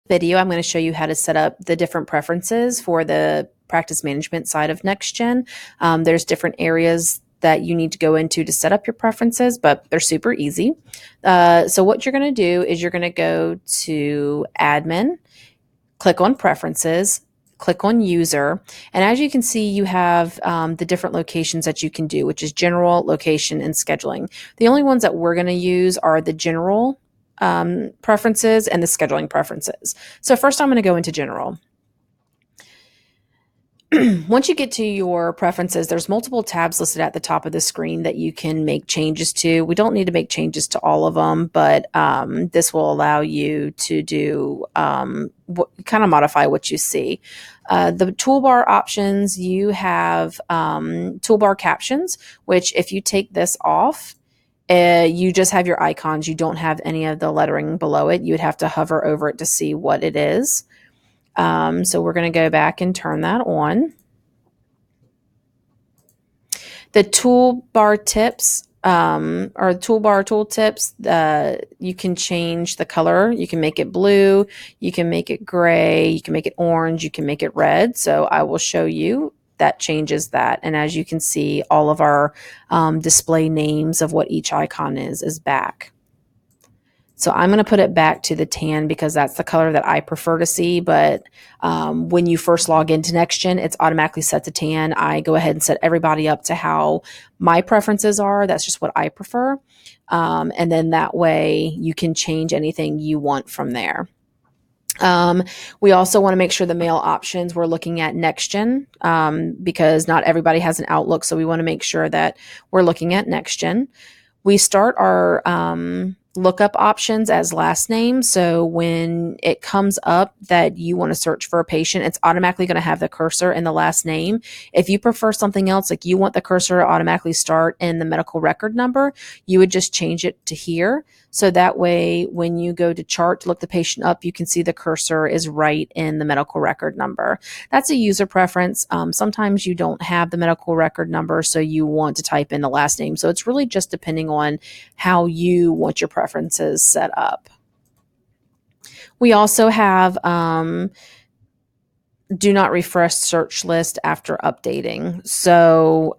Video, I'm going to show you how to set up the different preferences for the practice management side of NextGen. There's different areas that you need to go into to set up your preferences, but they're super easy. So what you're going to do is you're going to go to Admin, click on Preferences, click on User, and as you can see, you have the different locations that you can do, which is General, Location, and Scheduling. The only ones that we're going to use are the General preferences and the scheduling preferences. So first I'm going to go into general. Once you get to your preferences, there's multiple tabs listed at the top of the screen that you can make changes to. We don't need to make changes to all of them, but this will allow you to do kind of modify what you see. The toolbar options, you have toolbar captions, which if you take this off, you just have your icons. You don't have any of the lettering below it. You would have to hover over it to see what it is. So we're going to go back and turn that on. The toolbar tips or toolbar tool tips, you can change the color. You can make it blue. You can make it gray. You can make it orange. You can make it red. So I will show you. That changes that. And as you can see, all of our display names of what each icon is back. So I'm going to put it back to the tan because that's the color that I prefer to see. But when you first log into NextGen, it's automatically set to tan. I go ahead and set everybody up to how my preferences are. That's just what I prefer. And then that way you can change anything you want from there. We also want to make sure the mail options, we're looking at NextGen because not everybody has an Outlook. So we want to make sure that we're looking at NextGen. We start our lookup options as last name. So when it comes up that you want to search for a patient, it's automatically going to have the cursor in the last name. If you prefer something else, like you want the cursor to automatically start in the medical record number, you would just change it to here. So that way, when you go to chart to look the patient up, you can see the cursor is right in the medical record number. That's a user preference. Sometimes you don't have the medical record number, so you want to type in the last name. So it's really just depending on how you want your preferences set up. We also have do not refresh search list after updating. So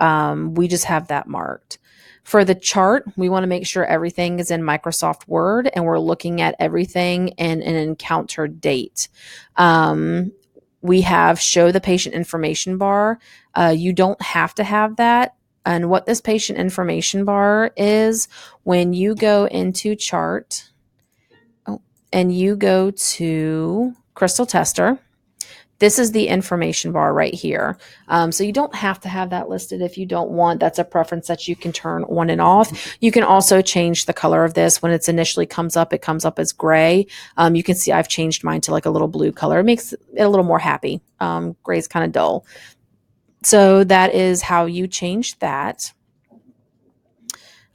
we just have that marked. For the chart, we want to make sure everything is in Microsoft Word and we're looking at everything in an encounter date. We have show the patient information bar. You don't have to have that. And what this patient information bar is, when you go into chart and you go to Crystal Tester, this is the information bar right here. So you don't have to have that listed if you don't want. That's a preference that you can turn on and off. You can also change the color of this. When it initially comes up, it comes up as gray. You can see I've changed mine to like a little blue color. It makes it a little more happy. Gray is kind of dull. So that is how you change that.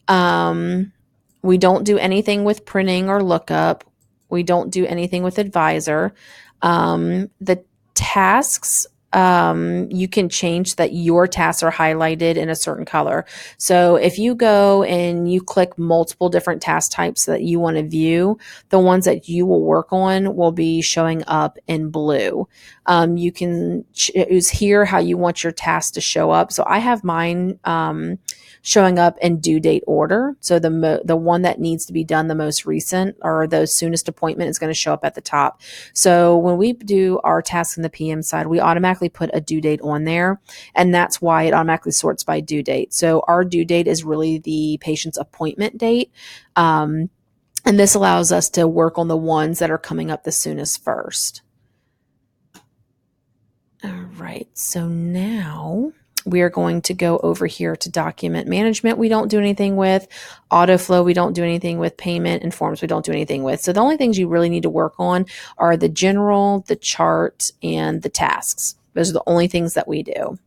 We don't do anything with printing or lookup. We don't do anything with advisor. The tasks, you can change that your tasks are highlighted in a certain color. So if you go and you click multiple different task types that you want to view, the ones that you will work on will be showing up in blue. You can choose here how you want your tasks to show up. So I have mine showing up in due date order. So the one that needs to be done the most recent or the soonest appointment is going to show up at the top. So when we do our tasks in the PM side, we automatically put a due date on there, and that's why it automatically sorts by due date. So our due date is really the patient's appointment date. And this allows us to work on the ones that are coming up the soonest first. All right, so now we are going to go over here to document management. We don't do anything with autoflow. We don't do anything with payment and forms. We don't do anything with. So the only things you really need to work on are the general, the chart, and the tasks. Those are the only things that we do.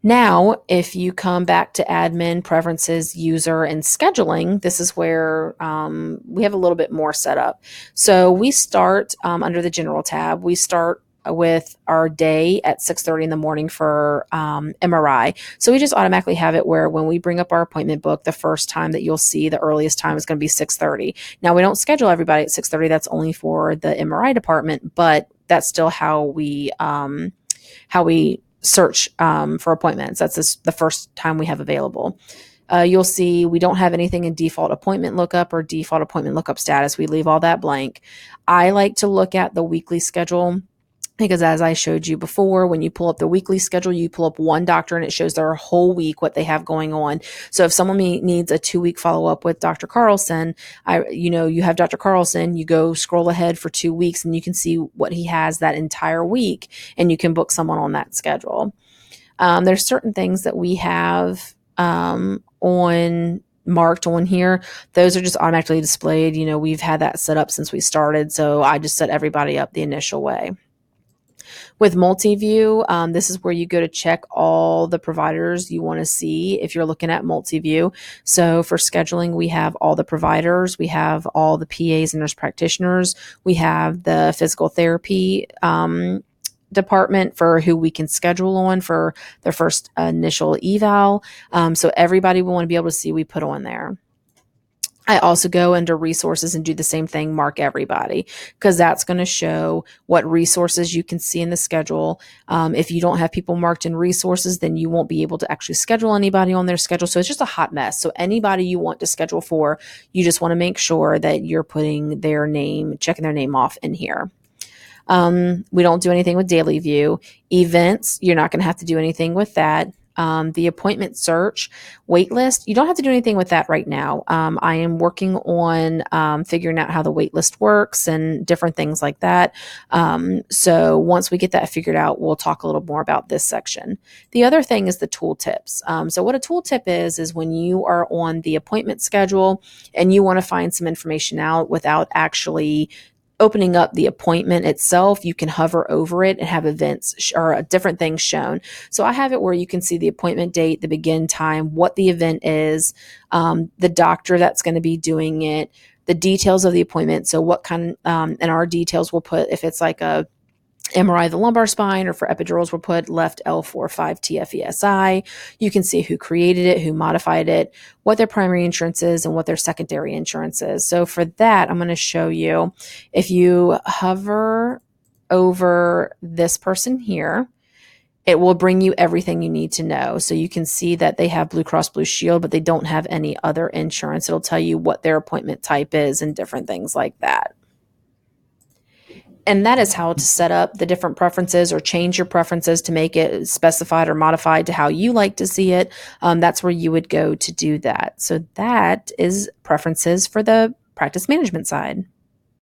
Now, if you come back to admin, preferences, user, and scheduling, this is where we have a little bit more set up. So we start under the general tab. We start with our day at 6:30 in the morning for MRI. So we just automatically have it where when we bring up our appointment book, the first time that you'll see the earliest time is going to be 6:30. Now we don't schedule everybody at 6:30. That's only for the MRI department, but that's still how we search for appointments. That's the first time we have available. You'll see we don't have anything in default appointment lookup or default appointment lookup status. We leave all that blank. I like to look at the weekly schedule because, as I showed you before, when you pull up the weekly schedule, you pull up one doctor and it shows their whole week, what they have going on. So if someone needs a 2-week follow-up with Dr. Carlson, you have Dr. Carlson, you go scroll ahead for 2 weeks and you can see what he has that entire week, and you can book someone on that schedule. There's certain things that we have marked on here. Those are just automatically displayed. We've had that set up since we started, so I just set everybody up the initial way. With multi-view, this is where you go to check all the providers you want to see if you're looking at multi-view. So for scheduling, we have all the providers, we have all the PAs and nurse practitioners, we have the physical therapy department for who we can schedule on for their first initial eval. So everybody we want to be able to see, we put on there. I also go under resources and do the same thing, mark everybody, because that's going to show what resources you can see in the schedule. If you don't have people marked in resources, then you won't be able to actually schedule anybody on their schedule. So it's just a hot mess. So anybody you want to schedule for, you just want to make sure that you're putting their name, checking their name off in here. We don't do anything with daily view. Events, you're not going to have to do anything with that. The appointment search, wait list, you don't have to do anything with that right now. I am working on figuring out how the wait list works and different things like that. So once we get that figured out, we'll talk a little more about this section. The other thing is the tooltips. So what a tooltip is when you are on the appointment schedule and you want to find some information out without actually opening up the appointment itself, you can hover over it and have events or different things shown. So I have it where you can see the appointment date, the begin time, what the event is, the doctor that's going to be doing it, the details of the appointment. So what kind, and our details we'll put if it's like a MRI of the lumbar spine, or for epidurals, we'll put left L45 TFESI. You can see who created it, who modified it, what their primary insurance is, and what their secondary insurance is. So for that, I'm going to show you, if you hover over this person here, it will bring you everything you need to know. So you can see that they have Blue Cross Blue Shield, but they don't have any other insurance. It'll tell you what their appointment type is and different things like that. And that is how to set up the different preferences or change your preferences to make it specified or modified to how you like to see it. That's where you would go to do that. So that is preferences for the practice management side.